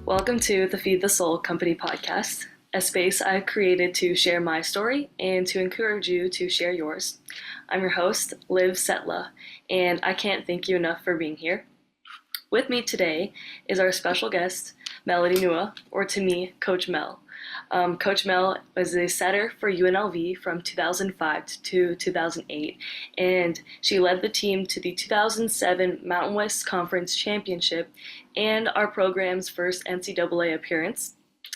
Welcome to the Feed the Soul Company podcast, a space I've created to share my story and to encourage you to share yours. I'm your host, Liv Setla, and I can't thank you enough for being here. With me today is our special guest, Melody Nua, or to me, Coach Mel. Coach Mel was a setter for UNLV from 2005 to 2008, and she led the team to the 2007 Mountain West Conference Championship and our program's first NCAA appearance.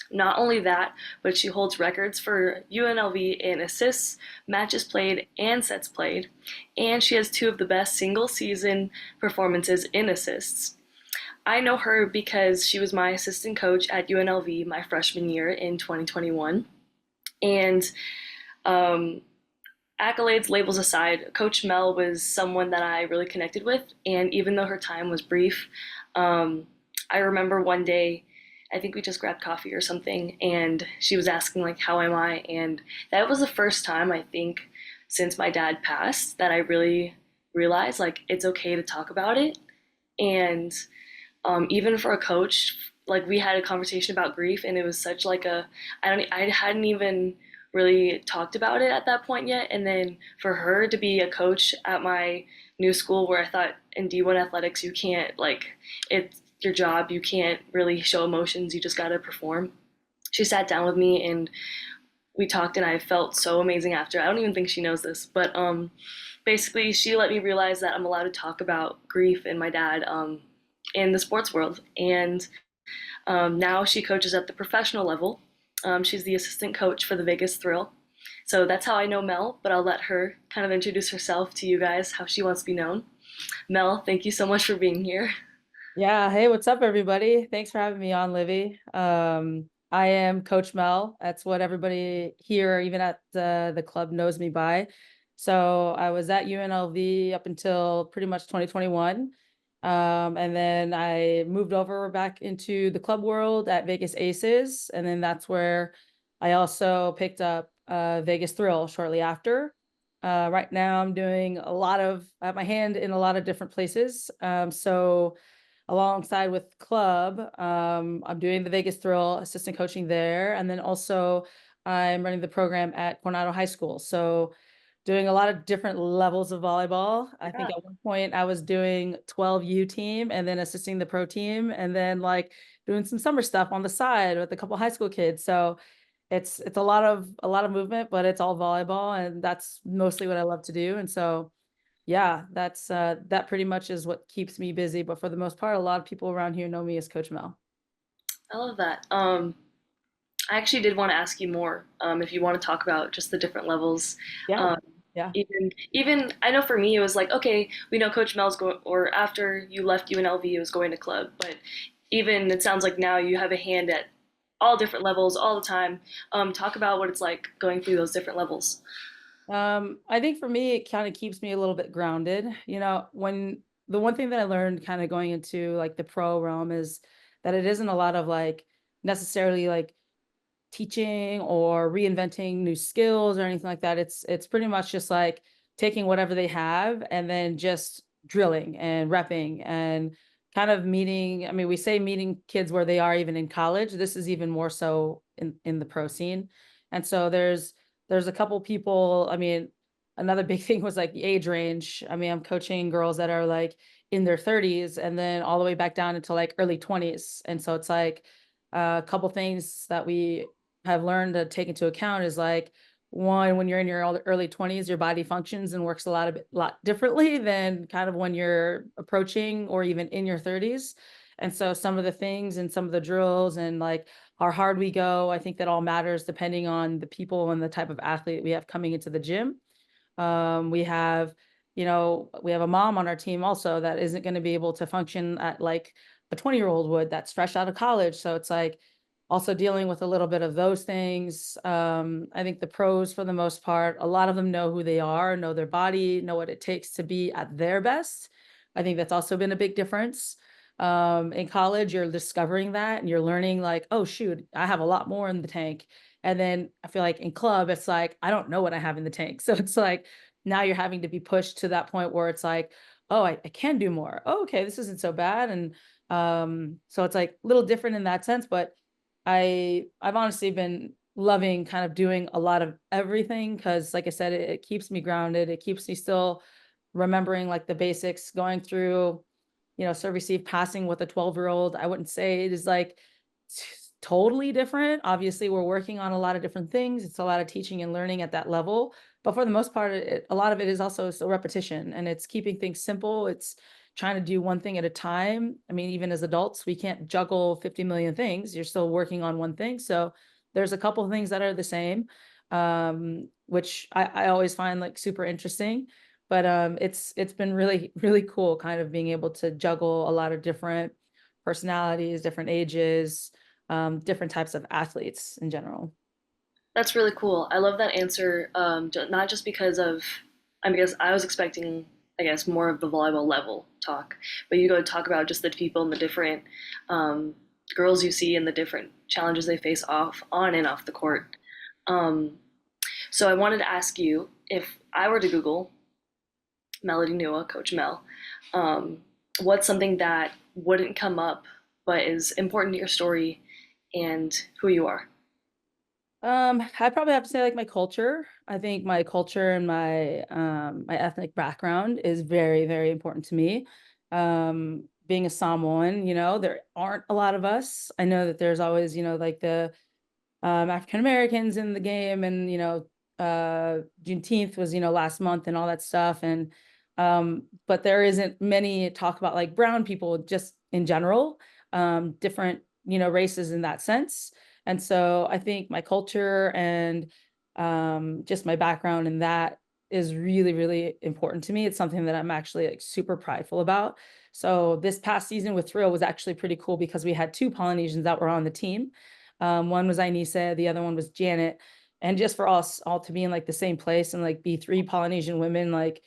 Not only that, but she holds records for UNLV in assists, matches played, and sets played, and she has two of the best single season performances in assists. I know her because she was my assistant coach at UNLV my freshman year in 2021. And accolades, labels aside, Coach Mel was someone that I really connected with. And even though her time was brief, I remember one day, I think we just grabbed coffee or something, and she was asking, like, how am I? And that was the first time, I think, since my dad passed, that I really realized, like, it's okay to talk about it. And even for a coach, like we had a conversation about grief, and it was such like I hadn't even really talked about it at that point yet. And then for her to be a coach at my new school, where I thought in D1 athletics you can't it's your job, you can't really show emotions, you just gotta perform. She sat down with me and we talked, and I felt so amazing after. I don't even think she knows this, but basically she let me realize that I'm allowed to talk about grief and my dad in the sports world. And now she coaches at the professional level. She's the assistant coach for the Vegas Thrill. So that's how I know Mel, but I'll let her kind of introduce herself to you guys, how she wants to be known. Mel, thank you so much for being here. Yeah. Hey, what's up, everybody? Thanks for having me on, Livy. I am Coach Mel. That's what everybody here, even at the club, knows me by. So I was at UNLV up until pretty much 2021. And then I moved over back into the club world at Vegas Aces. And then that's where I also picked up Vegas Thrill shortly after. Right now I'm doing I have my hand in a lot of different places. So alongside with club, I'm doing the Vegas Thrill, assistant coaching there. And then also I'm running the program at Coronado High School. So doing a lot of different levels of volleyball. I think Yeah. at one point I was doing 12U team and then assisting the pro team, and then like doing some summer stuff on the side with a couple high school kids. So it's a lot of movement, but it's all volleyball, and that's mostly what I love to do. And so yeah, that pretty much is what keeps me busy. But for the most part, a lot of people around here know me as Coach Mel. I love that. I actually did want to ask you more, if you want to talk about just the different levels. Yeah, Um, yeah. even I know for me it was like, okay, we know Coach Mel's going, or after you left UNLV, it was going to club, but even it sounds like now you have a hand at all different levels all the time. Talk about what it's like going through those different levels. I think for me, it kind of keeps me a little bit grounded. When the one thing that I learned kind of going into like the pro realm is that it isn't a lot of like necessarily like teaching or reinventing new skills or anything like that. It's pretty much just like taking whatever they have and then just drilling and repping and kind of meeting. I mean, we say meeting kids where they are even in college. This is even more so in the pro scene. And so there's a couple people. I mean, another big thing was like the age range. I mean, I'm coaching girls that are like in their 30s and then all the way back down into like early 20s. And so it's like a couple things that we have learned to take into account is like, one, when you're in your early 20s, your body functions and works a lot differently than kind of when you're approaching or even in your 30s. And so some of the things and some of the drills and like how hard we go, I think that all matters depending on the people and the type of athlete we have coming into the gym. We have, we have a mom on our team also that isn't going to be able to function at like a 20-year-old would that's fresh out of college. So it's like also dealing with a little bit of those things. I think the pros, for the most part, a lot of them know who they are, know their body, know what it takes to be at their best. I think that's also been a big difference. In college, you're discovering that and you're learning like, oh, shoot, I have a lot more in the tank. And then I feel like in club, it's like, I don't know what I have in the tank. So it's like, now you're having to be pushed to that point where it's like, oh, I can do more. Oh, okay, this isn't so bad. And So it's like a little different in that sense, but I've honestly been loving kind of doing a lot of everything because like I said, it keeps me grounded. It keeps me still remembering like the basics, going through, serve receive passing with a 12-year-old. I wouldn't say it is like totally different. Obviously, we're working on a lot of different things. It's a lot of teaching and learning at that level. But for the most part, a lot of it is also still repetition and it's keeping things simple. It's trying to do one thing at a time. I mean, even as adults, we can't juggle 50 million things. You're still working on one thing. So there's a couple of things that are the same, which I always find like super interesting. But it's been really, really cool kind of being able to juggle a lot of different personalities, different ages, different types of athletes in general. That's really cool. I love that answer. Not just because of, I mean, because I was expecting, I guess, more of the volleyball level talk, but you go to talk about just the people and the different um, girls you see and the different challenges they face off, on and off the court. Um, so I wanted to ask you if I were to Google Melody Nua, Coach Mel, um, what's something that wouldn't come up but is important to your story and who you are? I'd probably have to say like my culture. I think my culture and my ethnic background is very, very important to me. Being a Samoan, there aren't a lot of us. I know that there's always, like the African Americans in the game, and Juneteenth was last month and all that stuff, and but there isn't many talk about like brown people just in general, different races in that sense, and so I think my culture and just my background in that is really, really important to me. It's something that I'm actually like super prideful about. So this past season with Thrill was actually pretty cool because we had two Polynesians that were on the team. One was Inisa, the other one was Janet. And just for us all to be in like the same place and like be three Polynesian women like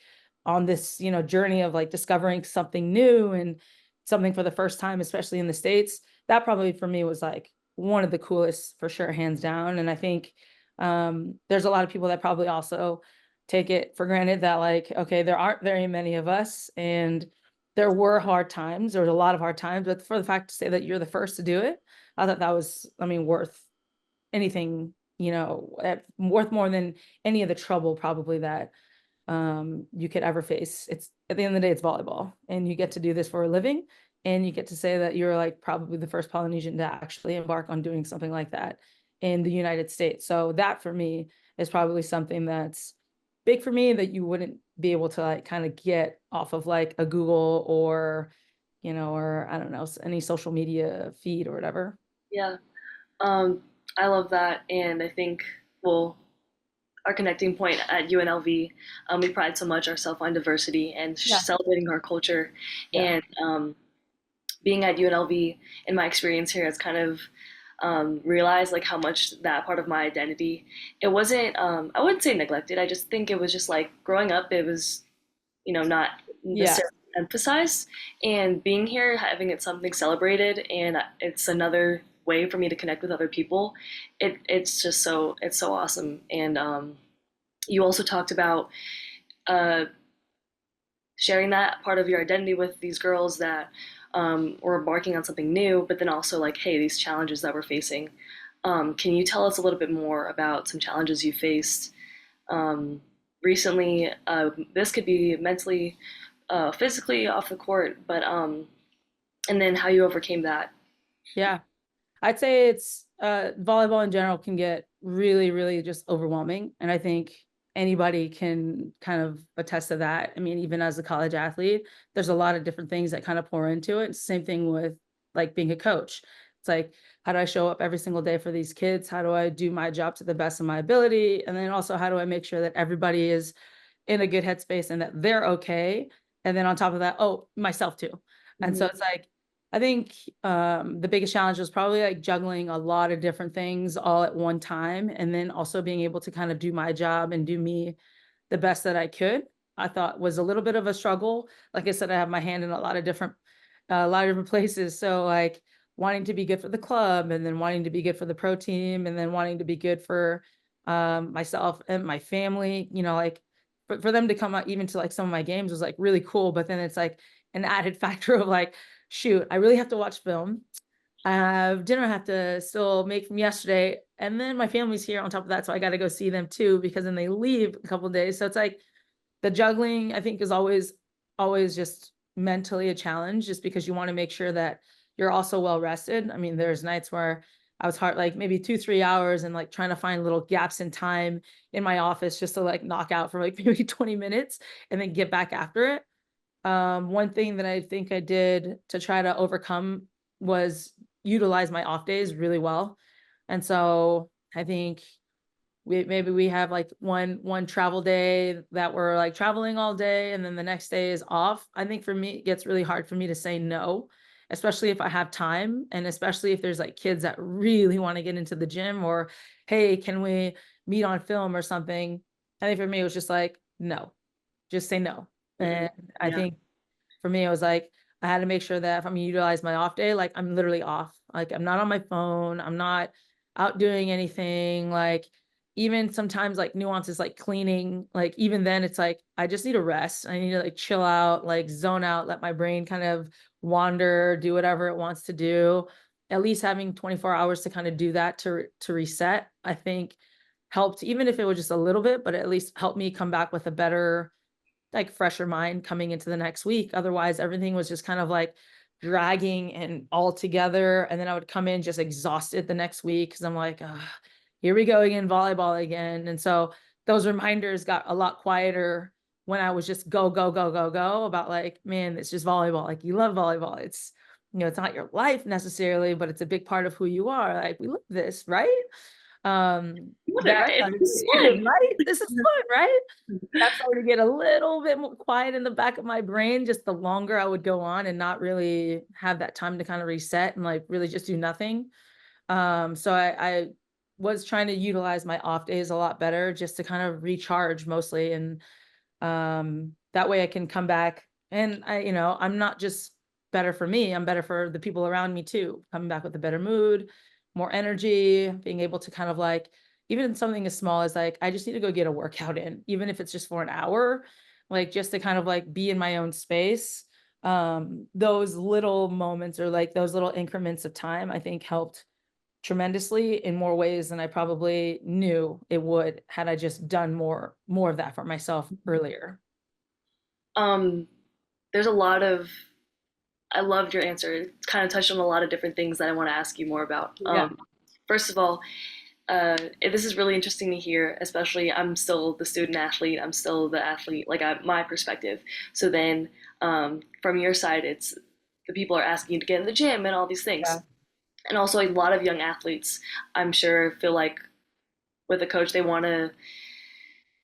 on this, journey of like discovering something new and something for the first time, especially in the States, that probably for me was like one of the coolest for sure, hands down. And I think there's a lot of people that probably also take it for granted that like, okay, there aren't very many of us and there were hard times. There was a lot of hard times, but for the fact to say that you're the first to do it, I thought that was, I mean, worth anything, worth more than any of the trouble probably that you could ever face. It's at the end of the day, it's volleyball, and you get to do this for a living, and you get to say that you're like probably the first Polynesian to actually embark on doing something like that in the United States. So that for me is probably something that's big for me that you wouldn't be able to like kind of get off of like a Google or or I don't know, any social media feed or whatever. Yeah. Um, I love that, and I think, well, our connecting point at UNLV, we pride so much ourselves on diversity and Yeah. celebrating our culture. Yeah. And being at UNLV, in my experience here, has kind of realized like how much that part of my identity, it wasn't, I wouldn't say neglected. I just think it was just like growing up, it was, not Yeah. necessarily emphasized. And being here, having it something celebrated, and it's another way for me to connect with other people. It's just it's so awesome. And you also talked about uh, sharing that part of your identity with these girls that were embarking on something new, but then also like, hey, these challenges that we're facing. Can you tell us a little bit more about some challenges you faced um, recently? This could be mentally, physically off the court, but and then how you overcame that. Yeah. I'd say it's volleyball in general can get really, really just overwhelming. And I think anybody can kind of attest to that. I mean, even as a college athlete, there's a lot of different things that kind of pour into it. Same thing with like being a coach. It's like, how do I show up every single day for these kids? How do I do my job to the best of my ability? And then also, how do I make sure that everybody is in a good headspace and that they're okay? And then on top of that, oh, myself too. And so Mhm. it's like, I think the biggest challenge was probably like juggling a lot of different things all at one time, and then also being able to kind of do my job and do me the best that I could. I thought was a little bit of a struggle. Like I said, I have my hand in a lot of different places. So like wanting to be good for the club, and then wanting to be good for the pro team, and then wanting to be good for myself and my family. Like for them to come out even to like some of my games was like really cool. But then it's like an added factor of like shoot, I really have to watch film. I have dinner I have to still make from yesterday, and then my family's here on top of that, so I gotta go see them too because then they leave a couple of days. So it's like the juggling, I think, is always just mentally a challenge just because you want to make sure that you're also well rested. I mean, there's nights where I was hard like maybe 2 3 hours and like trying to find little gaps in time in my office just to like knock out for like maybe 20 minutes and then get back after it. One thing that I think I did to try to overcome was utilize my off days really well. And so I think we have like one travel day that we're like traveling all day and then the next day is off. I think for me it gets really hard for me to say no, especially if I have time and especially if there's like kids that really want to get into the gym or hey, can we meet on film or something? I think for me it was just like no, just say no. Mhm. And I Yeah. think for me, it was like, I had to make sure that if I'm gonna utilize my off day, like I'm literally off. Like I'm not on my phone. I'm not out doing anything. Like even sometimes like nuances like cleaning, like even then it's like I just need a rest. I need to like chill out, like zone out, let my brain kind of wander, do whatever it wants to do. At least having 24 hours to kind of do that to reset, I think helped, even if it was just a little bit, but at least helped me come back with a better like fresher mind coming into the next week. Otherwise, everything was just kind of like dragging and all together. And then I would come in just exhausted the next week because I'm like, "Ugh, here we go again, volleyball again." And so those reminders got a lot quieter when I was just go, go, go, go, go about like, man, it's just volleyball. Like you love volleyball. It's, it's not your life necessarily, but it's a big part of who you are. Like we live this, right? You love it, That right? It's fun. right? This is fun, right? That's starting to get a little bit more quiet in the back of my brain, just the longer I would go on and not really have that time to kind of reset and like really just do nothing. So I was trying to utilize my off days a lot better just to kind of recharge mostly. And that way I can come back and I'm not just better for me, I'm better for the people around me too. Coming back with a better mood, more energy, being able to kind of like, even something as small as like, I just need to go get a workout in, even if it's just for an hour, like just to kind of like be in my own space. Those little moments or like those little increments of time, I think helped tremendously in more ways than I probably knew it would had I just done more of that for myself earlier. Um, there's a lot of I loved your answer. It kind of touched on a lot of different things that I want to ask you more about. Yeah. First of all, this is really interesting to hear, especially I'm still the student athlete. I'm still the athlete, like my perspective. So then, from your side, it's the people are asking you to get in the gym and all these Yeah. things. And also, a lot of young athletes, I'm sure, feel like with a coach, they want to,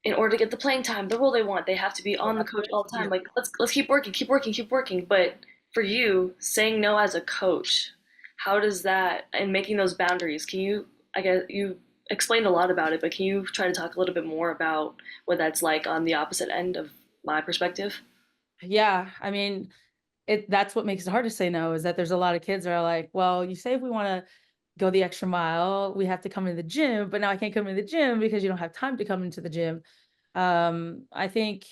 in order to get the playing time, the role they want, they have to be on the coach all the time. Yeah. Like, let's keep working, keep working, keep working. But for you, saying no as a coach, how does that and making those boundaries? Can you? I guess you explained a lot about it, but can you try to talk a little bit more about what that's like on the opposite end of my perspective? Yeah. I mean, that's what makes it hard to say no is that there's a lot of kids that are like, well, you say if we want to go the extra mile, we have to come into the gym, but now I can't come into the gym because you don't have time to come into the gym. I think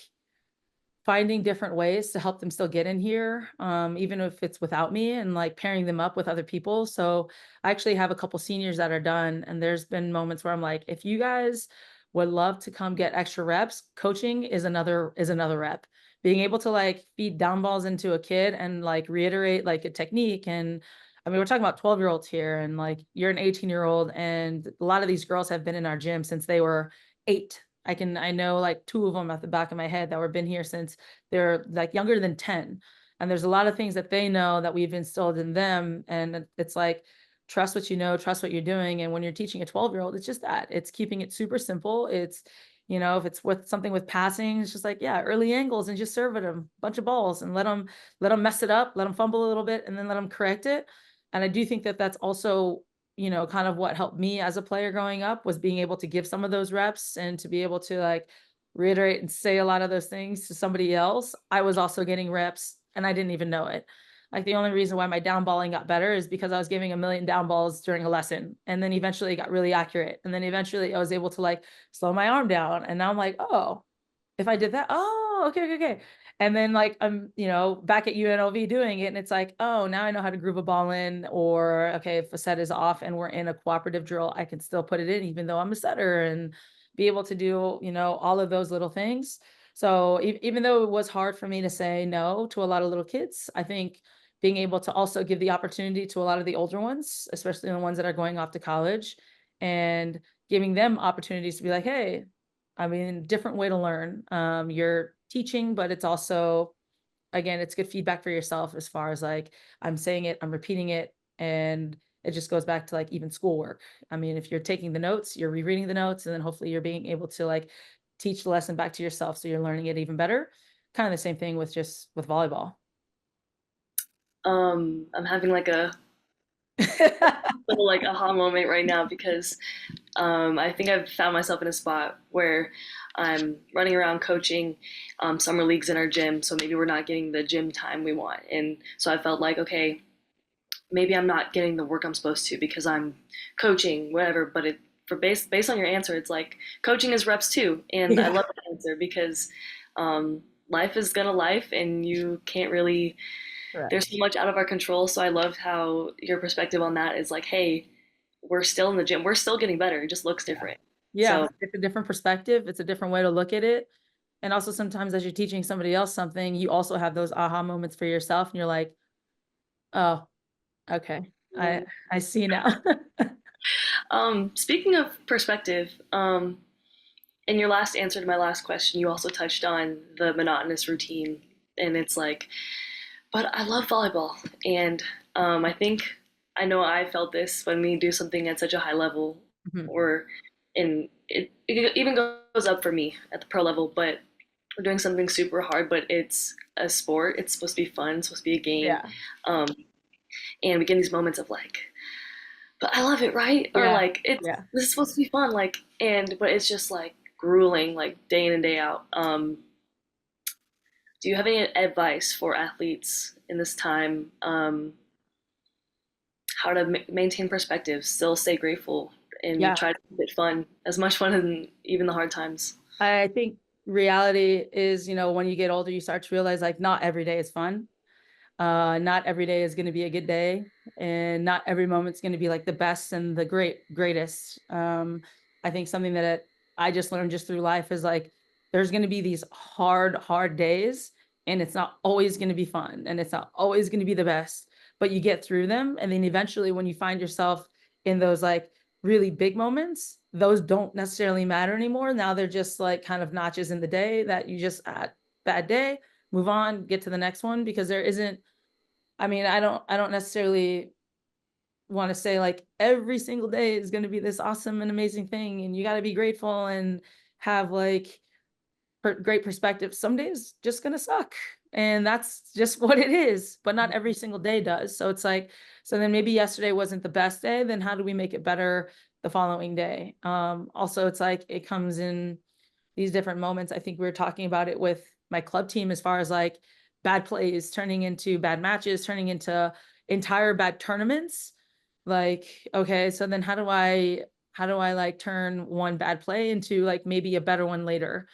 finding different ways to help them still get in here, even if it's without me and like pairing them up with other people. So I actually have a couple seniors that are done, and there's been moments where I'm like, if you guys would love to come get extra reps, coaching is another rep. Being able to like feed down balls into a kid and like reiterate like a technique. And I mean, we're talking about 12-year-olds here, and like you're an 18-year-old, and a lot of these girls have been in our gym since they were 8. I know like two of them at the back of my head that were been here since they're like younger than 10. And there's a lot of things that they know that we've instilled in them. And it's like, trust what you know, trust what you're doing. And when you're teaching a 12-year-old, it's just that it's keeping it super simple. It's, if it's with something with passing, it's just like, yeah, early angles and just serve at them a bunch of balls and let them mess it up, let them fumble a little bit and then let them correct it. And I do think that that's also kind of what helped me as a player growing up was being able to give some of those reps and to be able to like reiterate and say a lot of those things to somebody else. I was also getting reps and I didn't even know it. Like the only reason why my down balling got better is because I was giving a million down balls during a lesson. And then eventually it got really accurate. And then eventually I was able to like slow my arm down. And now I'm like, oh, if I did that, oh, oh, okay, okay, okay. And then like I'm, back at UNLV doing it, and it's like, oh, now I know how to groove a ball in, or okay, if a set is off and we're in a cooperative drill, I can still put it in, even though I'm a setter, and be able to do, all of those little things. So even though it was hard for me to say no to a lot of little kids, I think being able to also give the opportunity to a lot of the older ones, especially the ones that are going off to college, and giving them opportunities to be like, hey, I mean, different way to learn. You're teaching, but it's also, again, it's good feedback for yourself as far as like, I'm saying it, I'm repeating it, and it just goes back to like even schoolwork. I mean, if you're taking the notes, you're rereading the notes, and then hopefully you're being able to like teach the lesson back to yourself so you're learning it even better. Kind of the same thing with just with volleyball. I'm having like a little like aha moment right now because I think I've found myself in a spot where I'm running around coaching summer leagues in our gym, so maybe we're not getting the gym time we want, and so I felt like, okay, maybe I'm not getting the work I'm supposed to because I'm coaching, whatever. But based on your answer, it's like coaching is reps too, and I Yeah. love that answer because life is gonna life, and you can't really. There's Correct. so much out of our control. So I love how your perspective on that is like, hey, we're still in the gym, we're still getting better. It just looks Yeah. different. Yeah. So It's a different perspective. It's a different way to look at it. And also sometimes as you're teaching somebody else something, you also have those aha moments for yourself, and you're like, oh, okay. I see now. speaking of perspective, in your last answer to my last question, you also touched on the monotonous routine, and it's like, but I love volleyball, and I think I know I felt this when we do something at such a high level, Mhm. or it even goes up for me at the pro level, but we're doing something super hard, but it's a sport. It's supposed to be fun. It's supposed to be a game, Yeah. um, and we get these moments of like, but I love it, right? Or Yeah. like it's Yeah. this is supposed to be fun, like, and but it's just like grueling, like day in and day out. Do you have any advice for athletes in this time? How to maintain perspective, still stay grateful, and Yeah. try to keep it fun, as much fun in even the hard times. I think reality is, when you get older, you start to realize like not every day is fun. Not every day is going to be a good day, and not every moment's going to be like the best and the greatest. I think something that I just learned just through life is like there's going to be these hard days, and it's not always going to be fun, and it's not always going to be the best, but you get through them, and then eventually, when you find yourself in those like really big moments, those don't necessarily matter anymore. Now they're just like kind of notches in the day that you just bad day, move on, get to the next one, because there isn't, I mean, I don't necessarily want to say like every single day is going to be this awesome and amazing thing and you got to be grateful and have like great perspective. Some days just going to suck, and that's just what it is, but not every single day does. So it's like, so then maybe yesterday wasn't the best day, then how do we make it better the following day? Also it's like it comes in these different moments. I think we were talking about it with my club team as far as like bad plays turning into bad matches, turning into entire bad tournaments. Like, okay, so then how do I like turn one bad play into like maybe a better one later?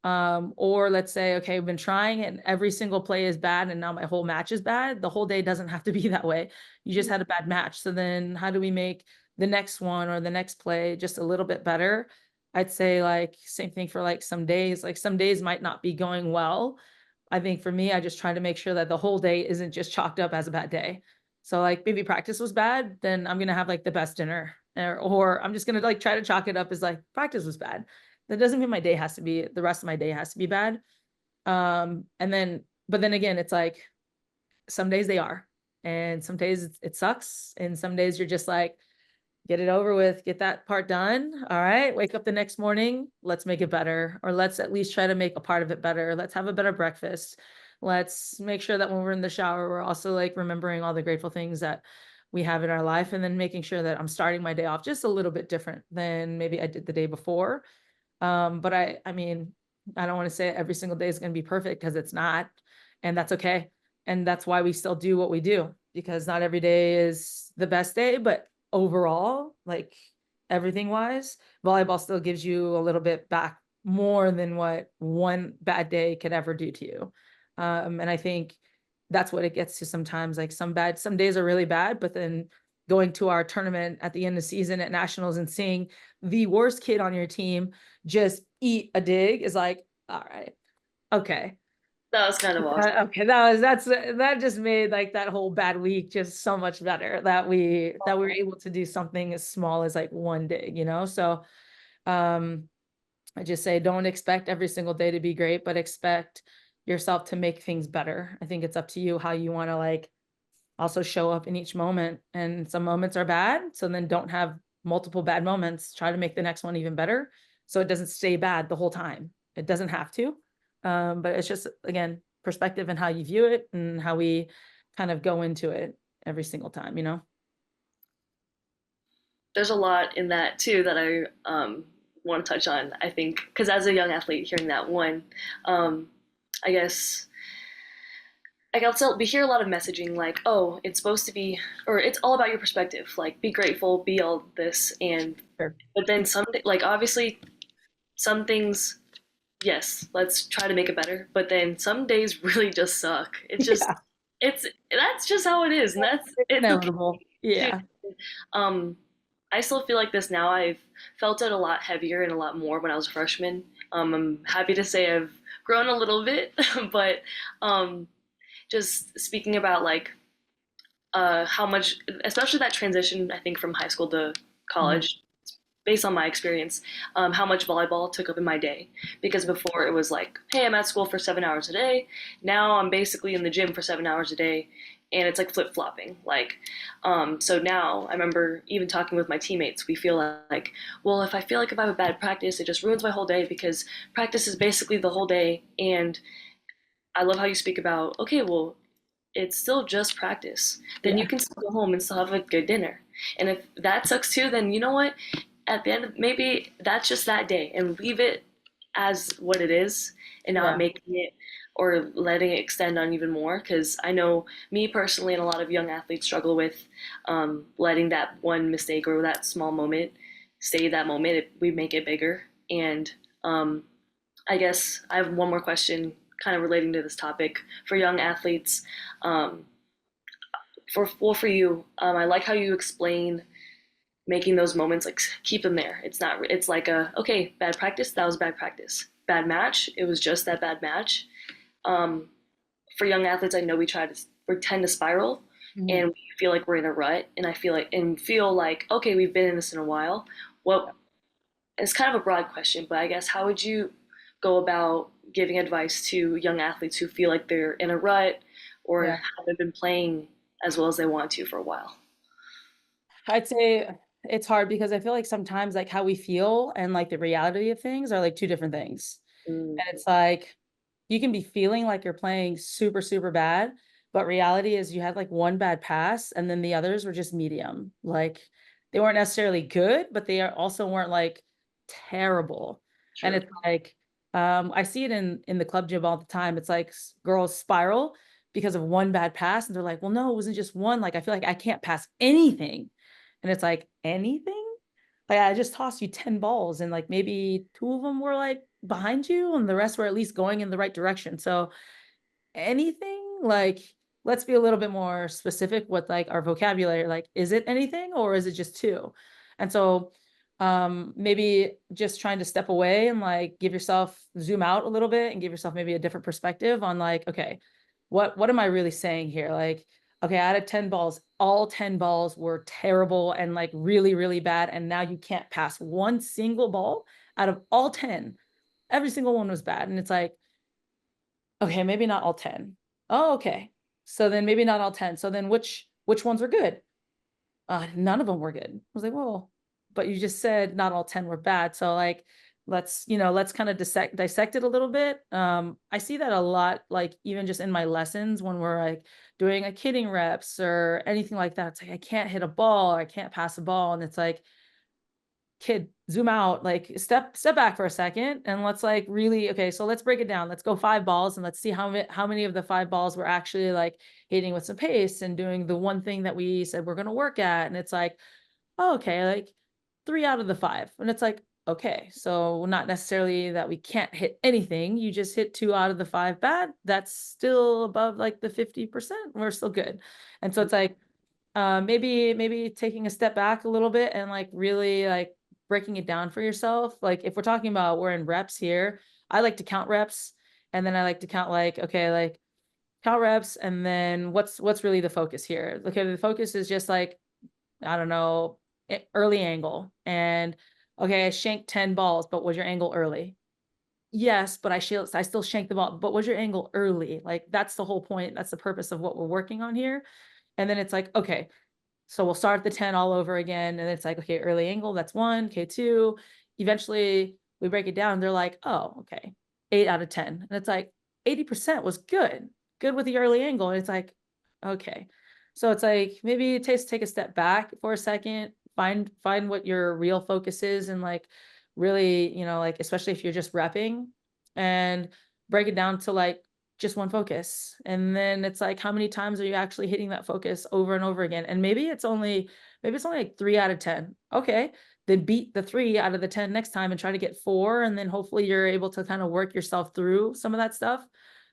Or let's say, okay, I've been trying and every single play is bad and now my whole match is bad. The whole day doesn't have to be that way. You just had a bad match. So then how do we make the next one or the next play just a little bit better? I'd say like same thing for like some days might not be going well. I think for me, I just try to make sure that the whole day isn't just chalked up as a bad day. So like maybe practice was bad, then I'm gonna have like the best dinner. Or I'm just gonna like try to chalk it up as like practice was bad. That doesn't mean the rest of my day has to be bad. But then again, it's like some days they are, and some days it sucks, and some days you're just like, get it over with, get that part done. All right, wake up the next morning, let's make it better, or let's at least try to make a part of it better. Let's have a better breakfast. Let's make sure that when we're in the shower, we're also like remembering all the grateful things that we have in our life, and then making sure that I'm starting my day off just a little bit different than maybe I did the day before. But I mean, I don't want to say every single day is going to be perfect because it's not, and that's okay. And that's why we still do what we do, because not every day is the best day, but overall, like everything wise, volleyball still gives you a little bit back more than what one bad day could ever do to you. And I think that's what it gets to sometimes. Like some days are really bad, but then going to our tournament at the end of the season at nationals and seeing the worst kid on your team just eat a dig is like, all right, okay. That was kind of awesome. Okay, that just made like that whole bad week just so much better that we were able to do something as small as like one dig, you know? So um I just say don't expect every single day to be great, but expect yourself to make things better. I think it's up to you how you want to like also show up in each moment. And some moments are bad, so then don't have multiple bad moments. Try to make the next one even better so it doesn't stay bad the whole time. It doesn't have to. But it's just again perspective and how you view it and how we kind of go into it every single time, you know? There's a lot in that too that I want to touch on. I think because as a young athlete, hearing that one, I guess like also we hear a lot of messaging like, oh, it's supposed to be, or it's all about your perspective. Like, be grateful, be all this, and Sure. but then some like obviously some things, yes, let's try to make it better. But then some days really just suck. It's just Yeah. it's that's just how it is, and that's It's it's okay inevitable. too. Yeah. Um, I still feel like this now. I've felt it a lot heavier and a lot more when I was a freshman. I'm happy to say I've grown a little bit, but um, just speaking about like how much, especially that transition, I think from high school to Mhm. college, based on my experience, how much volleyball took up in my day. Because before it was like, hey, I'm at school for 7 hours a day. Now I'm basically in the gym for 7 hours a day. And it's like flip flopping. Like, so now I remember even talking with my teammates, we feel like, well, if I feel like if I have a bad practice, it just ruins my whole day because practice is basically the whole day. And I love how you speak about, okay, well, it's still just practice. Then you Yeah. can still go home and still have a good dinner. And if that sucks too, then you know what? At the end of maybe that's just that day and leave it as what it is and not Yeah. making it or letting it extend on even more. Because I know me personally and a lot of young athletes struggle with letting that one mistake or that small moment stay that moment. We make it bigger. And um, I guess I have one more question kind of relating to this topic for young athletes. Um, for you, I like how you explain making those moments like keep them there. It's not. It's like a okay, bad practice. That was bad practice. Bad match. It was just that bad match. Um, for young athletes, I know we tend to spiral, Mhm. and we feel like we're in a rut. And I feel like okay, we've been in this in a while. What It's kind of a broad question, but I guess how would you go about giving advice to young athletes who feel like they're in a rut or Yeah. haven't been playing as well as they want to for a while? I'd say it's hard because I feel like sometimes like how we feel and like the reality of things are like two different things. Mm, And it's like you can be feeling like you're playing super, super bad, but reality is you had like one bad pass and then the others were just medium. Like they weren't necessarily good, but they also weren't like terrible. And true. it's like I see it in the club gym all the time. It's like girls spiral because of one bad pass and they're like, "Well, no, it wasn't just one. Like I feel like I can't pass anything." And it's like, "Anything?" Like I just tossed you 10 balls and like maybe two of them were like behind you and the rest were at least going in the right direction. So anything like let's be a little bit more specific with like our vocabulary. Like, is it anything or is it just two? And so maybe just trying to step away and like give yourself zoom out a little bit and give yourself maybe a different perspective on like, okay, what am I really saying here? Like, okay, out of 10 balls, all 10 balls were terrible and like really, really bad. And now you can't pass one single ball out of all 10. Every single one was bad. And it's like, okay, maybe not all 10. Oh, okay. So then maybe not all 10. So then which ones were good? None of them were good. I was like, well, but you just said not all 10 were bad. So like let's kind of dissect it a little bit. I see that a lot, like even just in my lessons when we're like doing like hitting reps or anything like that. It's like I can't hit a ball, or I can't pass a ball. And it's like, kid, zoom out, like step back for a second and let's like really okay, so let's break it down. Let's go 5 balls and let's see how many of the 5 balls were actually like hitting with some pace and doing the one thing that we said we're going to work at. And it's like, oh, okay, like 3 out of the 5. And it's like, okay, so not necessarily that we can't hit anything. You just hit 2 out of the 5 bad. That's still above like the 50%. We're still good. And so it's like, maybe taking a step back a little bit and like really like breaking it down for yourself. Like if we're talking about we're in reps here, I like to count reps, and then I like to count like, okay, like count reps, and then what's really the focus here? Okay, the focus is just like, I don't know, early angle. And okay, I shanked 10 balls, but was your angle early? Yes, but I still shanked the ball. But was your angle early? Like that's the whole point. That's the purpose of what we're working on here. And then it's like, okay, so we'll start the 10 all over again. And it's like, okay, early angle, that's one, okay, two. Eventually we break it down. They're like, oh, okay, 8 out of 10. And it's like 80% was good, good with the early angle. And it's like, okay. So it's like maybe it takes take a step back for a second, find what your real focus is, and like really, like especially if you're just repping, and break it down to like just one focus. And then it's like, how many times are you actually hitting that focus over and over again? And maybe it's only like 3 out of 10. Okay. Then beat the 3 out of the 10 next time and try to get 4. And then hopefully you're able to kind of work yourself through some of that stuff.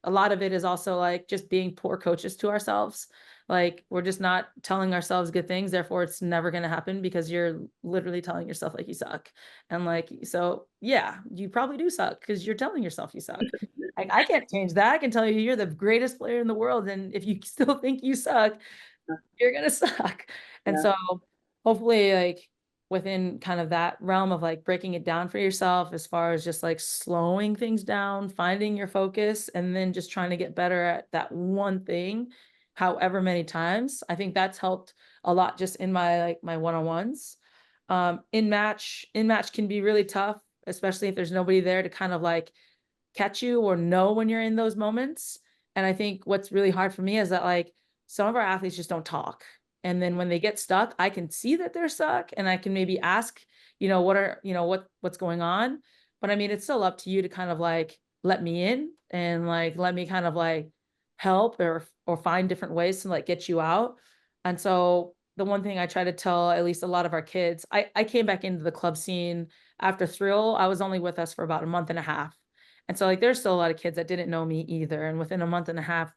A lot of it is also like just being poor coaches to ourselves. Like we're just not telling ourselves good things. Therefore, it's never going to happen because you're literally telling yourself like you suck. And like, so yeah, you probably do suck because you're telling yourself you suck. Like, I can't change that. I can tell you you're the greatest player in the world, and if you still think you suck, you're gonna suck. And Yeah. so hopefully, like within kind of that realm of like breaking it down for yourself, as far as just like slowing things down, finding your focus, and then just trying to get better at that one thing, however many times. I think that's helped a lot just in my like my one-on-ones. In match can be really tough, especially if there's nobody there to kind of like catch you or know when you're in those moments. And I think what's really hard for me is that like some of our athletes just don't talk. And then when they get stuck, I can see that they're stuck and I can maybe ask, what's going on. But I mean, it's still up to you to kind of like let me in and like let me kind of like help or find different ways to like get you out. And so the one thing I try to tell at least a lot of our kids, I came back into the club scene after Thrill. I was only with us for about a month and a half. And so like there's still a lot of kids that didn't know me either. And within a month and a half,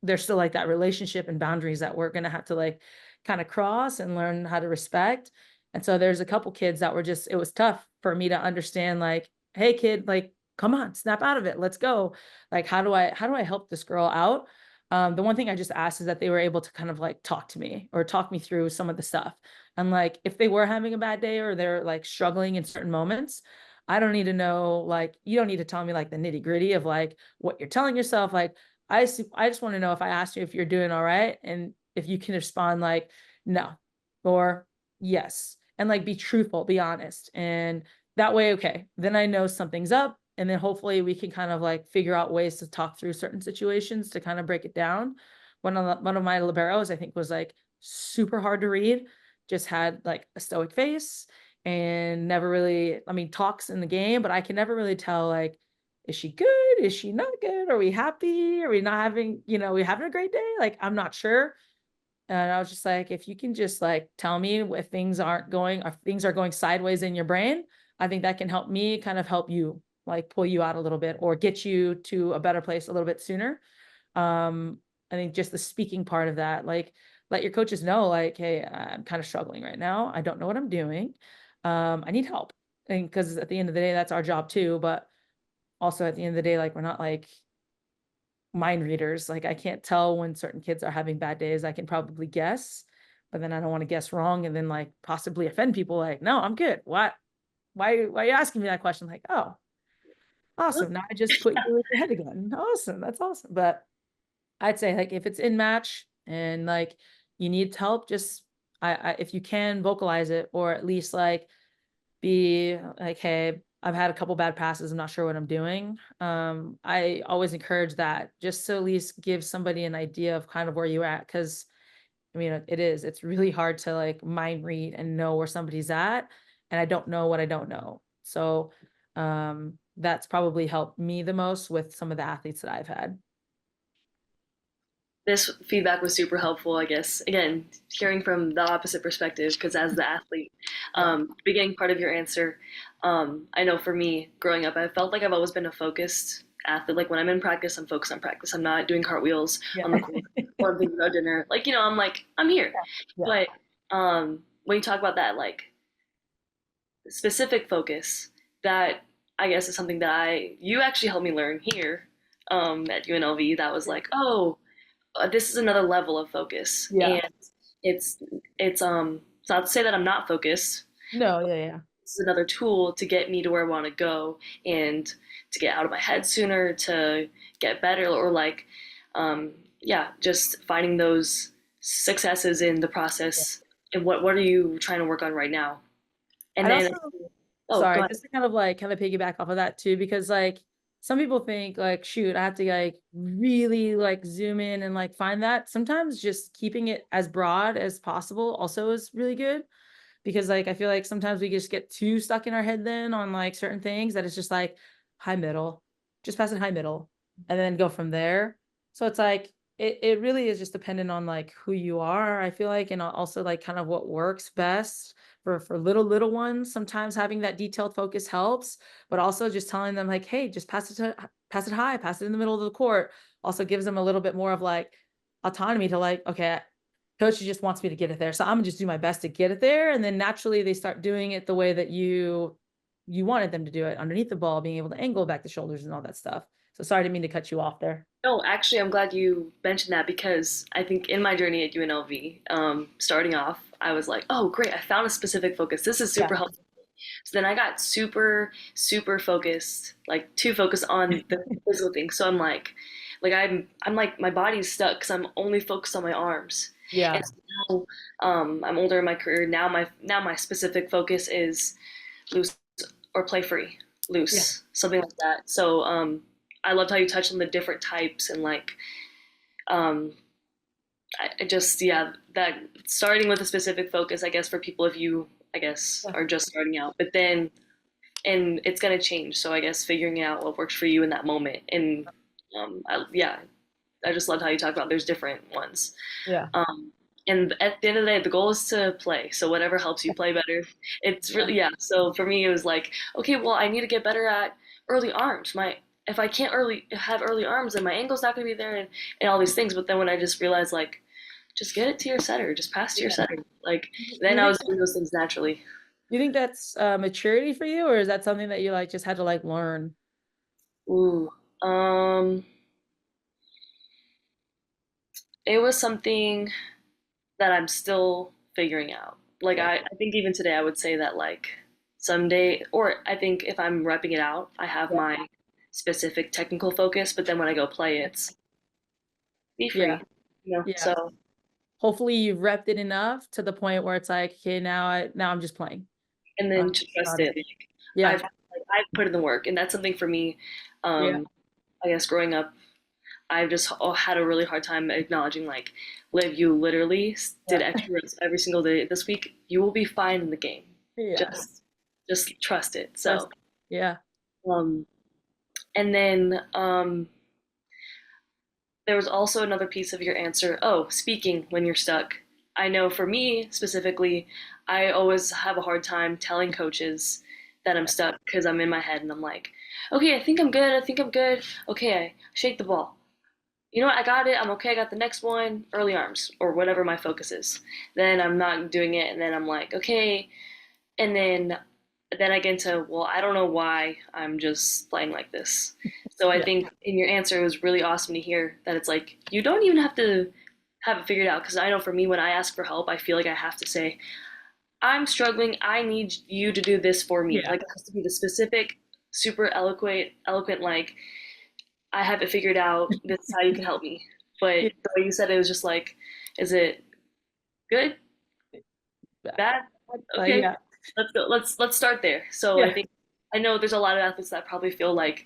there's still like that relationship and boundaries that we're gonna have to like kind of cross and learn how to respect. And so there's a couple kids that were just, it was tough for me to understand, like, hey kid, like, come on, snap out of it. Let's go. Like, how do I help this girl out? The one thing I just asked is that they were able to kind of like talk to me or talk me through some of the stuff. And like if they were having a bad day or they're like struggling in certain moments, I don't need to know, like, you don't need to tell me like the nitty gritty of like what you're telling yourself. Like, I just want to know if I asked you if you're doing all right and if you can respond like no or yes, and like be truthful, be honest. And that way, okay, then I know something's up. And then hopefully we can kind of like figure out ways to talk through certain situations to kind of break it down. One of my liberos, I think, was like super hard to read, just had like a stoic face and never really, I mean, talks in the game, but I can never really tell like, is she good? Is she not good? Are we happy? Are we not having, we having a great day? Like, I'm not sure. And I was just like, if you can just like tell me if things aren't going or things are going sideways in your brain, I think that can help me kind of help you like pull you out a little bit or get you to a better place a little bit sooner. I think just the speaking part of that, like let your coaches know, like, hey, I'm kind of struggling right now. I don't know what I'm doing. I need help. And because at the end of the day, that's our job too. But also at the end of the day, like we're not like mind readers. Like I can't tell when certain kids are having bad days. I can probably guess, but then I don't want to guess wrong and then like possibly offend people. Like, no, I'm good. What? Why are you asking me that question? Like, oh, awesome. Now I just put you in your head again. Awesome. That's awesome. But I'd say like if it's in match and like you need help, just if you can vocalize it or at least like be like, hey, I've had a couple bad passes. I'm not sure what I'm doing. I always encourage that just to at least give somebody an idea of kind of where you're at. Cause I mean, it's really hard to like mind read and know where somebody's at. And I don't know what I don't know. So that's probably helped me the most with some of the athletes that I've had. This feedback was super helpful, I guess. Again, hearing from the opposite perspective, because as the athlete, Yeah. beginning part of your answer, I know for me, growing up, I felt like I've always been a focused athlete. Like when I'm in practice, I'm focused on practice. I'm not doing cartwheels Yeah. on the court or I'm thinking about dinner. Like, I'm like, I'm here. Yeah. But when you talk about that, like specific focus, that I guess is something that you actually helped me learn here at UNLV. That was like, oh, this is another level of focus, Yeah. and it's it's not to say that I'm not focused. No, yeah, yeah. This is another tool to get me to where I want to go and to get out of my head sooner, to get better, or like yeah, just finding those successes in the process. And what are you trying to work on right now? And I'd then, also, oh, go sorry, ahead. just to kind of piggyback off of that too, because like some people think like, shoot, I have to like really like zoom in and like find that. Sometimes just keeping it as broad as possible also is really good, because like I feel like sometimes we just get too stuck in our head then on like certain things that it's just like high middle, just pass it high middle and then go from there. So it's like it really is just dependent on like who you are, I feel like, and also like kind of what works best for little ones. Sometimes having that detailed focus helps, but also just telling them like, hey, just pass it high, pass it in the middle of the court also gives them a little bit more of like autonomy to like, okay, coach just wants me to get it there, so I'm gonna just do my best to get it there, and then naturally they start doing it the way that you wanted them to do it, underneath the ball, being able to angle back the shoulders and all that stuff. So sorry, I didn't mean to cut you off there. No, actually, I'm glad you mentioned that because I think in my journey at UNLV, starting off, I was like, oh, great, I found a specific focus. This is Yeah. super helpful. So then I got super focused, like too focused on the physical thing. So I'm like my body's stuck because I'm only focused on my arms. And Yeah. so now, I'm older in my career. Now my specific focus is loose or play free, Yeah. loose, something like that. So I loved how you touched on the different types and like um, I just yeah that starting with a specific focus, I guess for people if you I guess Yeah. are just starting out, but then and it's gonna change. So I guess figuring out what works for you in that moment. And yeah, I just loved how you talked about there's different ones. Yeah. Um, and at the end of the day, the goal is to play. So whatever helps you play better. It's Yeah. really yeah. So for me, it was like, okay, well, I need to get better at early arms. My if I can't early have early arms, then my ankle's not gonna be there, and all these things. But then when I just realized like, just get it to your setter, just pass to your Yeah. setter. Like Do then you I think was doing those things naturally. do you think that's maturity for you, or is that something that you like just had to like learn? Ooh, um, it was something that I'm still figuring out. Like Yeah. I think even today I would say that like someday or I think if I'm repping it out, I have Yeah. my specific technical focus, but then when I go play it's be Yeah. free, Yeah. So Hopefully you've repped it enough to the point where it's like, okay, now I'm just playing. and then to trust Got it. it. Like Yeah. I've put in the work and that's something for me Yeah. um I guess growing up I've just had a really hard time acknowledging like Liv, you literally did Yeah. extra rows every single day this week. You will be fine in the game. Yeah. Just just trust it. Trust. So Yeah. um and then there was also another piece of your answer. Oh, speaking when you're stuck. I know for me specifically, I always have a hard time telling coaches that I'm stuck because I'm in my head and I'm like, okay, I think I'm good. I think I'm good. Okay, I shake the ball. You know what? I got it. I'm okay. I got the next one. Early arms or whatever my focus is. Then I'm not doing it, and then I'm like, okay, and then I get into, well, I don't know why I'm just playing like this. So I Yeah. think in your answer, it was really awesome to hear that it's like, you don't even have to have it figured out. Because I know for me, when I ask for help, I feel like I have to say, I'm struggling. I need you to do this for me. Yeah. Like it has to be the specific, super eloquent, like, I have it figured out. This is how you can help me. But Yeah. the way you said it was just like, is it good? Bad? Okay, Yeah. let's go. Let's start there. So I Yeah. think I know there's a lot of athletes that probably feel like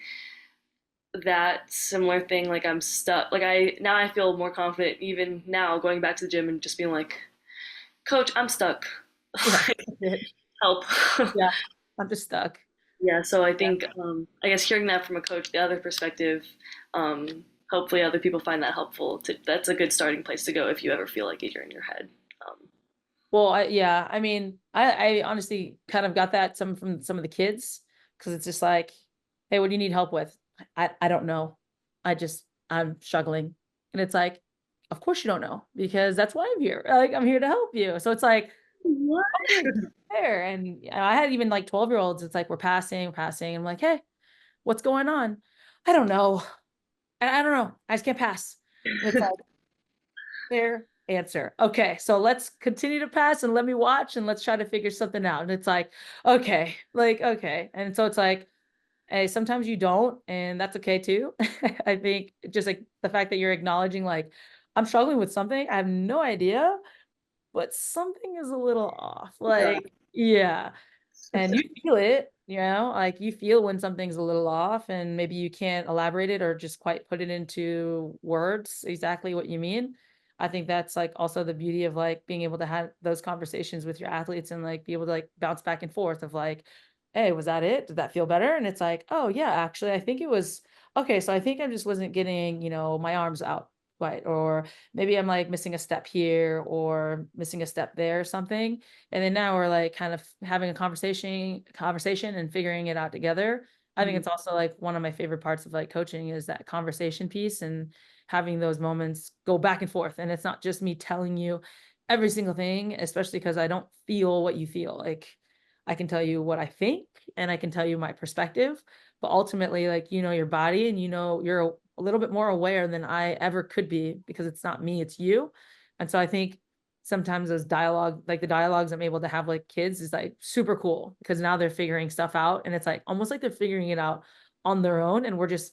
that similar thing. Like I'm stuck. Like I feel more confident even now going back to the gym and just being like, Coach, I'm stuck. Yeah. Help. Yeah. I'm just stuck. Yeah. So I Yeah. think I guess hearing that from a coach, the other perspective, hopefully other people find that helpful. That's a good starting place to go if you ever feel like you're in your head. Well, yeah, I mean, I honestly kind of got that some from some of the kids because it's just like, hey, what do you need help with? I don't know. I'm struggling. And it's like, of course you don't know because that's why I'm here. Like I'm here to help you. So it's like, What? okay, fair. And I had even like 12-year-olds. It's like we're passing. I'm like, hey, what's going on? I don't know. I don't know. I just can't pass. And it's like, fair answer. Okay, so let's continue to pass and let me watch and let's try to figure something out. And it's like, okay. And so it's like, hey, sometimes you don't, and that's okay too. I think just like the fact that you're acknowledging, like, I'm struggling with something, I have no idea, but something is a little off. Yeah. Like, yeah. And you feel it, like you feel when something's a little off and maybe you can't elaborate it or just quite put it into words exactly what you mean. I think that's like also the beauty of like being able to have those conversations with your athletes and like be able to like bounce back and forth of like, hey, was that it? Did that feel better? And it's like, oh yeah, actually, I think it was okay. So I think I just wasn't getting, my arms out quite, or maybe I'm like missing a step here or missing a step there or something. And then now we're like kind of having a conversation and figuring it out together. I think Mhm. it's also like one of my favorite parts of like coaching is that conversation piece and having those moments go back and forth. And it's not just me telling you every single thing, especially because I don't feel what you feel. Like I can tell you what I think and I can tell you my perspective, but ultimately, like, your body and you're a little bit more aware than I ever could be because it's not me, it's you. And so I think sometimes those dialogue, like the dialogues I'm able to have like kids is like super cool because now they're figuring stuff out and it's like almost like they're figuring it out on their own and we're just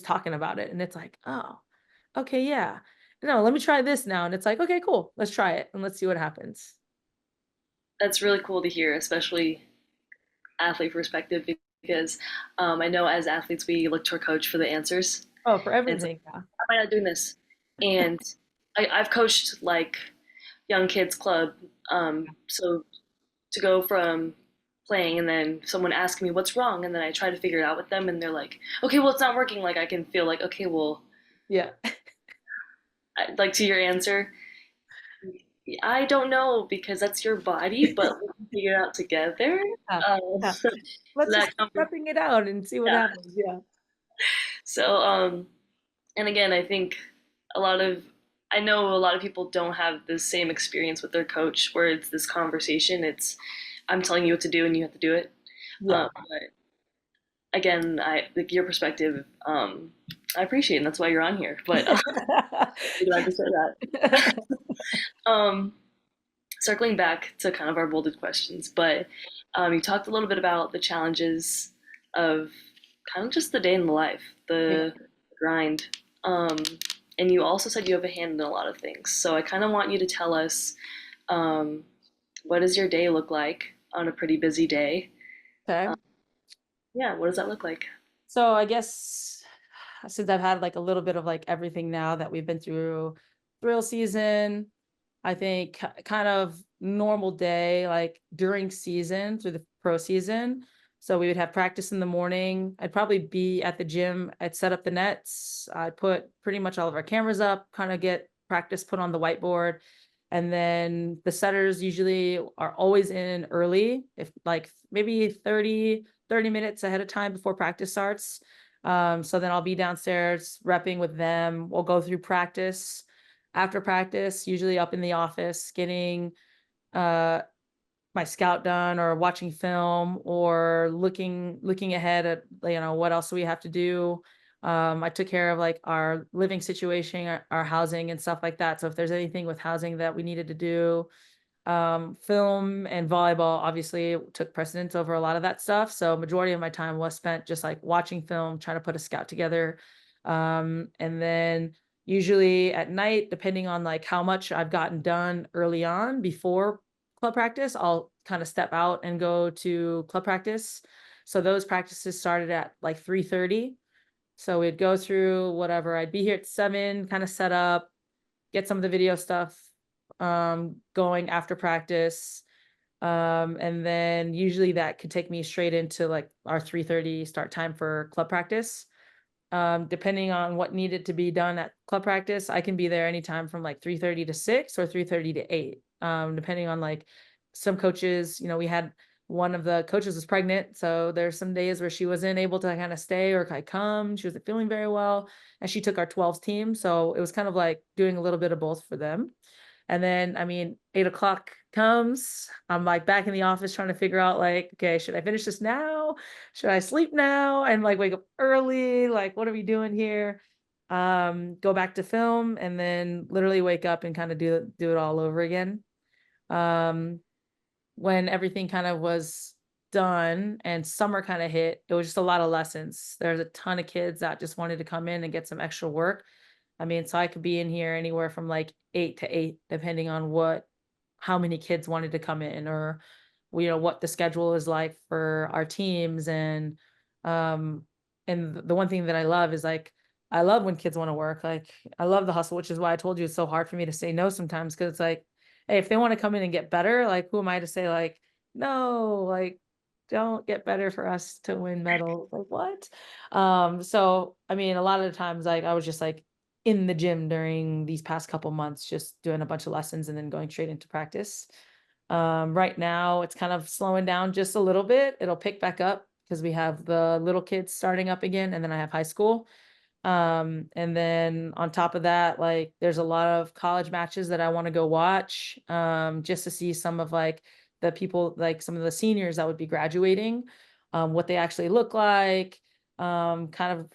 talking about it and it's like, oh, okay, yeah. No, let me try this now. And it's like, okay, cool. Let's try it and let's see what happens. That's really cool to hear, especially athlete perspective, because I know as athletes we look to our coach for the answers, Oh, for and it's like, everything. Yeah. why am I not doing this? And I've coached like young kids club, so to go from playing and then someone asking me what's wrong and then I try to figure it out with them and they're like, okay, well it's not working. Like I can feel like, okay, well, Yeah. like to your answer, I don't know because that's your body, but we can figure it out together. Yeah. Yeah. So Let's just that keep prepping it out and see what yeah. happens. Yeah. So and again, I think a lot of I know a lot of people don't have the same experience with their coach where it's this conversation. It's I'm telling you what to do and you have to do it. Yeah. But again, I like your perspective. I appreciate, it, and that's why you're on here. But glad to say that. Um, circling back to kind of our bolded questions, but you talked a little bit about the challenges of kind of just the day in the life, Yeah. the grind. Um, and you also said you have a hand in a lot of things. So I kind of want you to tell us um, what does your day look like on a pretty busy day? Okay. Yeah, what does that look like? So I guess since I've had like a little bit of like everything now that we've been through thrill season, I think kind of normal day, like during season through the pro season. So we would have practice in the morning. I'd probably be at the gym. I'd set up the nets. I'd put pretty much all of our cameras up, kind of get practice put on the whiteboard. And then the setters usually are always in early, if like maybe 30 minutes ahead of time before practice starts. So then I'll be downstairs repping with them. We'll go through practice after practice, usually up in the office, getting uh my scout done or watching film or looking ahead at what else do we have to do. I took care of like our living situation, our housing and stuff like that. So if there's anything with housing that we needed to do, film and volleyball obviously took precedence over a lot of that stuff. So majority of my time was spent just like watching film, trying to put a scout together. And then usually at night, depending on like how much I've gotten done early on before club practice, I'll kind of step out and go to club practice. So those practices started at like 3:30. So we'd go through whatever. I'd be here at 7, kind of set up, get some of the video stuff going after practice. And then usually that could take me straight into like our 3:30 start time for club practice. Depending on what needed to be done at club practice, I can be there anytime from like 3:30 to 6 or 3:30 to 8. Depending on like some coaches, we had one of the coaches was pregnant. So there's some days where she wasn't able to kind of stay or kind of come. She wasn't feeling very well. And she took our 12s team. So it was kind of like doing a little bit of both for them. And then, I mean, 8 o'clock comes. I'm like back in the office trying to figure out, like, okay, should I finish this now? Should I sleep now and like wake up early? Like, what are we doing here? Go back to film and then literally wake up and kind of do it all over again. Um, when everything kind of was done and summer kind of hit, it was just a lot of lessons. There's a ton of kids that just wanted to come in and get some extra work. I mean, so I could be in here anywhere from like 8 to 8, depending on how many kids wanted to come in, or what the schedule is like for our teams. Um and the one thing that I love is like, I love when kids want to work. Like, I love the hustle, which is why I told you it's so hard for me to say no sometimes, because it's like, hey, if they want to come in and get better, like, who am I to say like, no, like, don't get better for us to win medals? Like, what? So I mean, a lot of the times, like, I was just like in the gym during these past couple months, just doing a bunch of lessons and then going straight into practice. Right now it's kind of slowing down just a little bit. It'll pick back up because we have the little kids starting up again, and then I have high school. And then on top of that, like, there's a lot of college matches that I want to go watch, just to see some of like the people, like some of the seniors that would be graduating, what they actually look like, kind of,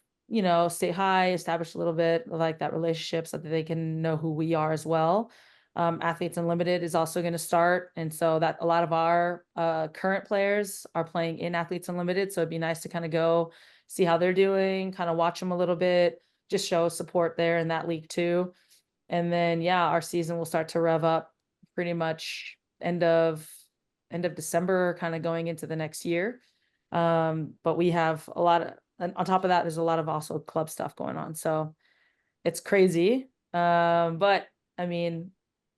say hi, establish a little bit of like that relationship so that they can know who we are as well. Athletes Unlimited is also going to start. And so that a lot of our current players are playing in Athletes Unlimited. So it'd be nice to kind of go see how they're doing, kind of watch them a little bit, just show support there in that league too. And then, yeah, our season will start to rev up pretty much end of December, kind of going into the next year. But we have a lot of, and on top of that, there's a lot of also club stuff going on. So it's crazy. But I mean,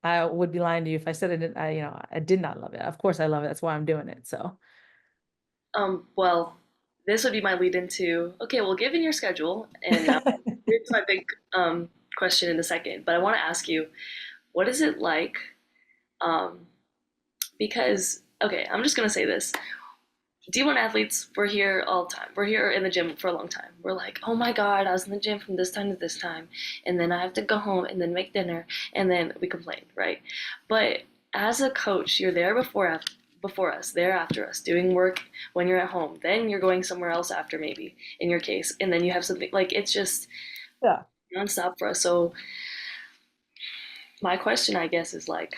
I would be lying to you if I said I didn't, I did not love it. Of course I love it. That's why I'm doing it. So Well, this would be my lead into, okay, well, given your schedule, and here's my big question in a second, but I want to ask you, what is it like? Um, because, okay, I'm just going to say this. D1 athletes, we're here all the time. We're here in the gym for a long time. We're like, oh my God, I was in the gym from this time to this time. And then I have to go home and then make dinner. And then we complain, right? But as a coach, you're there before us, there after us, doing work when you're at home. Then you're going somewhere else after, maybe, in your case. And then you have something like, it's just yeah. nonstop for us. So my question, I guess, is like,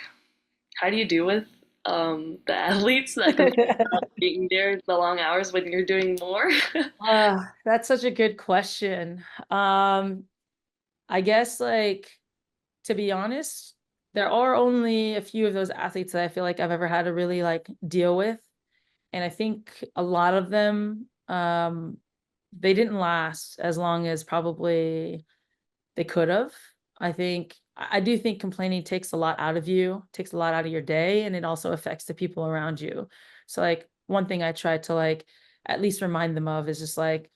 how do you deal with the athletes that complain about being there the long hours when you're doing more? That's such a good question. I guess, like, to be honest, there are only a few of those athletes that I feel like I've ever had to really like deal with. And I think a lot of them, they didn't last as long as probably they could have. I do think complaining takes a lot out of you, takes a lot out of your day, and it also affects the people around you. So like one thing I try to like at least remind them of is just like,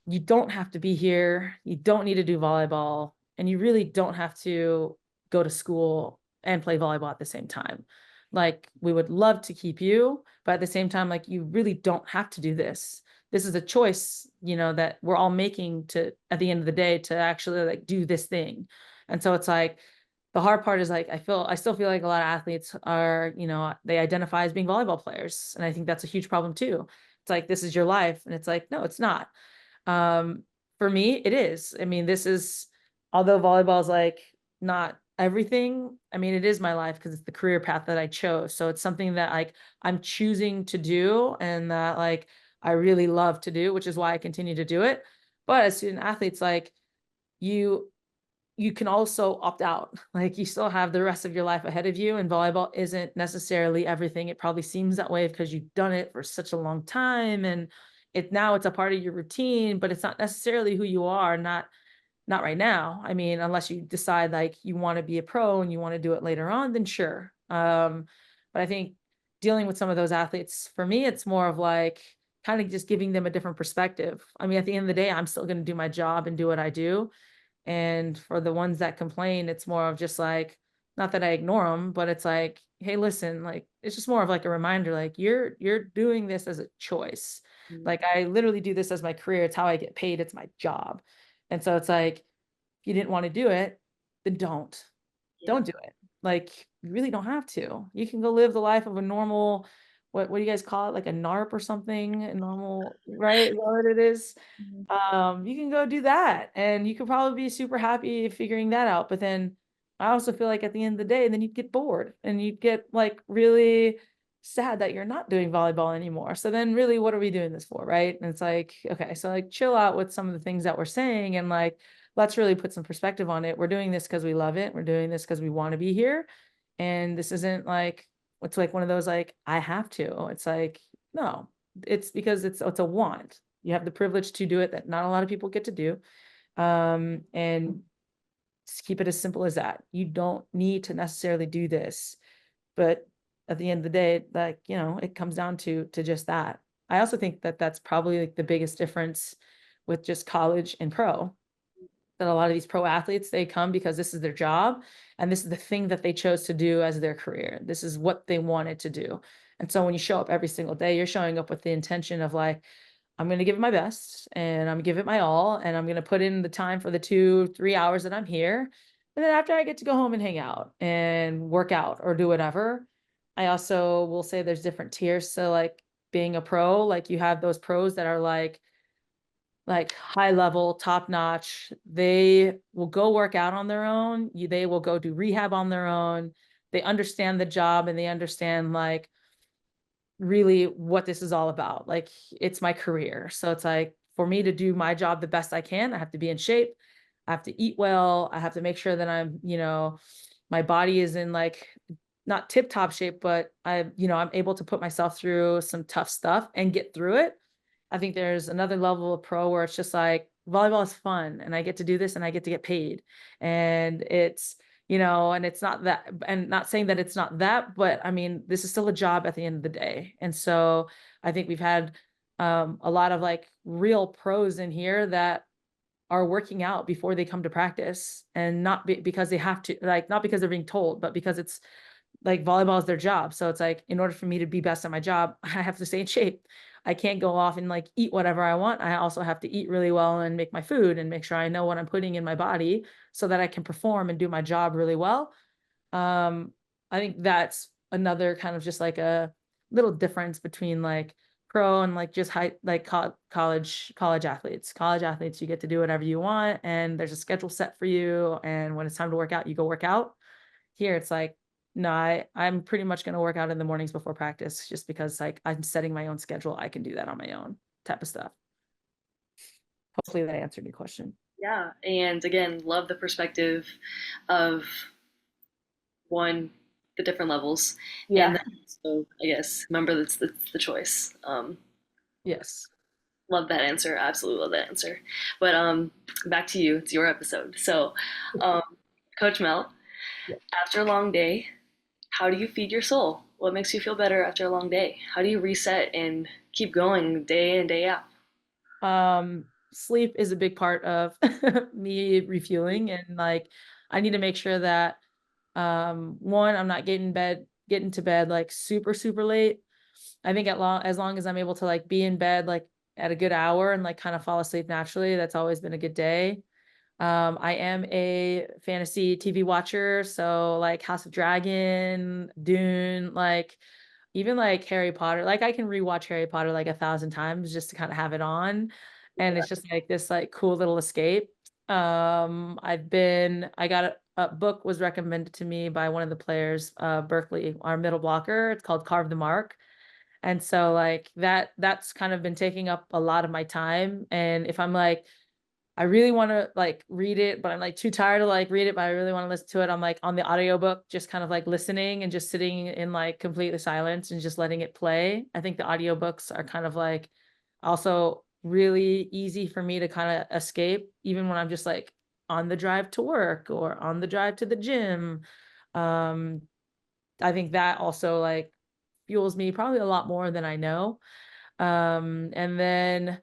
you don't have to be here. You don't need to do volleyball, and you really don't have to go to school and play volleyball at the same time. Like, we would love to keep you, but at the same time, like, you really don't have to do this. This is a choice, that we're all making to, at the end of the day, to actually like do this thing. And so it's like, the hard part is like, I still feel like a lot of athletes are, they identify as being volleyball players. And I think that's a huge problem too. It's like, this is your life. And it's like, no, it's not. Um, for me, it is. I mean, although volleyball is like not everything, I mean, it is my life because it's the career path that I chose. So it's something that like I'm choosing to do and that like I really love to do, which is why I continue to do it. But as student athletes, like, you you can also opt out. Like, you still have the rest of your life ahead of you, and volleyball isn't necessarily everything. It probably seems that way because you've done it for such a long time, and it's a part of your routine, but it's not necessarily who you are. Not right now. I mean, unless you decide like you want to be a pro and you want to do it later on, then sure. But I think dealing with some of those athletes, for me, it's more of like kind of just giving them a different perspective. I mean, at the end of the day, I'm still going to do my job and do what I do. And for the ones that complain, it's more of just like, not that I ignore them, but it's like, hey, listen, like it's just more of like a reminder, like you're doing this as a choice. Mm. Like I literally do this as my career. It's how I get paid. It's my job. And so it's like, if you didn't want to do it, then Yeah. don't do it. Like you really don't have to. You can go live the life of a normal, what do you guys call it? Like a NARP or something? A normal, right? Is that what it is? Mhm. You can go do that and you could probably be super happy figuring that out. But then I also feel like at the end of the day, then you'd get bored and you'd get like really sad that you're not doing volleyball anymore. So then really, what are we doing this for? Right. And it's like, okay, so like chill out with some of the things that we're saying and like, let's really put some perspective on it. We're doing this because we love it. We're doing this because we want to be here. And this isn't like, it's like one of those like, I have to. It's like, no, it's because it's a want. You have the privilege to do it that not a lot of people get to do. And just keep it as simple as that. You don't need to necessarily do this, but at the end of the day, like, you know, it comes down to just that. I also think that that's probably like the biggest difference with just college and pro, that a lot of these pro athletes, they come because this is their job and this is the thing that they chose to do as their career. This is what they wanted to do. And so when you show up every single day, you're showing up with the intention of like, I'm going to give it my best and I'm going to give it my all. And I'm going to put in the time for the 2, 3 hours that I'm here. And then after I get to go home and hang out and work out or do whatever, I also will say there's different tiers. So like being a pro, like you have those pros that are like high level, top notch. They will go work out on their own. They will go do rehab on their own. They understand the job and they understand like really what this is all about. Like it's my career. So it's like for me to do my job the best I can, I have to be in shape. I have to eat well. I have to make sure that I'm, my body is in like not tip top shape, but I'm able to put myself through some tough stuff and get through it. I think there's another level of pro where it's just like volleyball is fun and I get to do this and I get to get paid. And and it's not that, and not saying that it's not that, but I mean, this is still a job at the end of the day. And so I think we've had a lot of like real pros in here that are working out before they come to practice and not because they have to, like, not because they're being told, but because it's like volleyball is their job. So it's like, in order for me to be best at my job, I have to stay in shape. I can't go off and like eat whatever I want. I also have to eat really well and make my food and make sure I know what I'm putting in my body so that I can perform and do my job really well. Um, I think that's another kind of just like a little difference between like pro and like just high, like college athletes. College athletes, you get to do whatever you want and there's a schedule set for you. And when it's time to work out, you go work out. Here it's like, no, I'm pretty much going to work out in the mornings before practice just because like I'm setting my own schedule. I can do that on my own type of stuff. Hopefully that answered your question. Yeah, and again, love the perspective of one, the different levels, and Yeah. then also, I guess, remember that's the choice. Yes. Love that answer. Absolutely love that answer. But back to you. It's your episode. So, um, Coach Mel, Yeah. after a long day, how do you feed your soul? What makes you feel better after a long day? How do you reset and keep going day in, day out? Sleep is a big part of me refueling and like I need to make sure that one, I'm not getting to bed like super, super late. I think as long as I'm able to like be in bed like at a good hour and like kind of fall asleep naturally, that's always been a good day. I am a fantasy TV watcher, so like House of Dragon, Dune, like even like Harry Potter. Like I can rewatch Harry Potter like 1,000 times just to kind of have it on. And it's just like this like cool little escape. I got a book was recommended to me by one of the players, Berkeley, our middle blocker. It's called Carve the Mark. And so like that's kind of been taking up a lot of my time. And if I'm like, I really want to like read it, but I'm like too tired to like read it, but I really want to listen to it. I'm like on the audiobook, just kind of like listening and just sitting in like completely silence and just letting it play. I think the audiobooks are kind of like also really easy for me to kind of escape, even when I'm just like on the drive to work or on the drive to the gym. I think that also like fuels me probably a lot more than I know. And then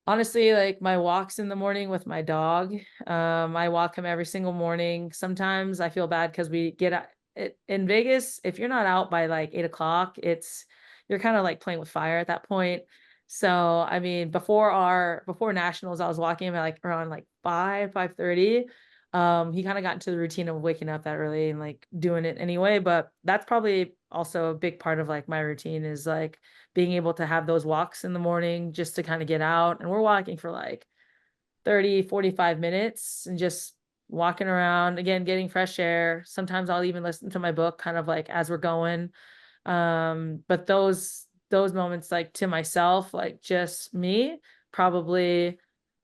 honestly, like my walks in the morning with my dog, I walk him every single morning. Sometimes I feel bad because we get in Vegas. If you're not out by like 8 o'clock, you're kind of like playing with fire at that point. So I mean, before nationals, I was walking him at like around like 5:30. He kind of got into the routine of waking up that early and like doing it anyway. But that's probably also a big part of like my routine is like being able to have those walks in the morning just to kind of get out. And we're walking for like 30, 45 minutes and just walking around again, getting fresh air. Sometimes I'll even listen to my book kind of like as we're going. But those moments like to myself, like just me, probably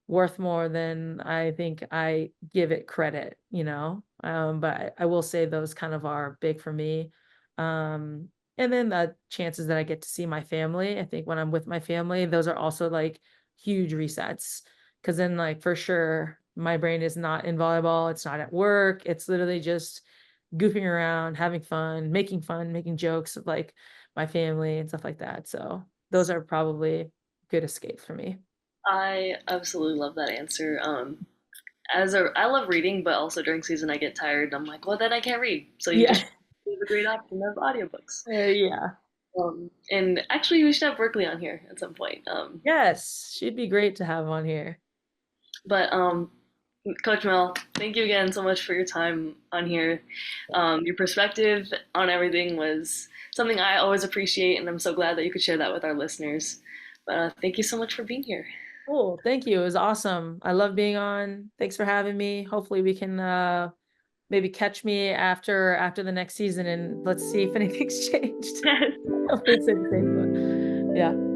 worth more than I think I give it credit, you know? But I will say those kind of are big for me. Um, and then the chances that I get to see my family, I think when I'm with my family, those are also like huge resets. Cause then like for sure, my brain is not in volleyball, it's not at work, it's literally just goofing around, having fun, making jokes of like my family and stuff like that. So those are probably good escapes for me. I absolutely love that answer. I love reading, but also during season I get tired. I'm like, well, then I can't read. So you just Yeah. have a great option of audiobooks. Yeah. And actually, we should have Berkeley on here at some point. Yes, she'd be great to have on here. But Coach Mel, thank you again so much for your time on here. Your perspective on everything was something I always appreciate, and I'm so glad that you could share that with our listeners. But thank you so much for being here. Cool. Thank you. It was awesome. I love being on. Thanks for having me. Hopefully we can maybe catch me after the next season and let's see if anything's changed. Hopefully it's the same. But yeah.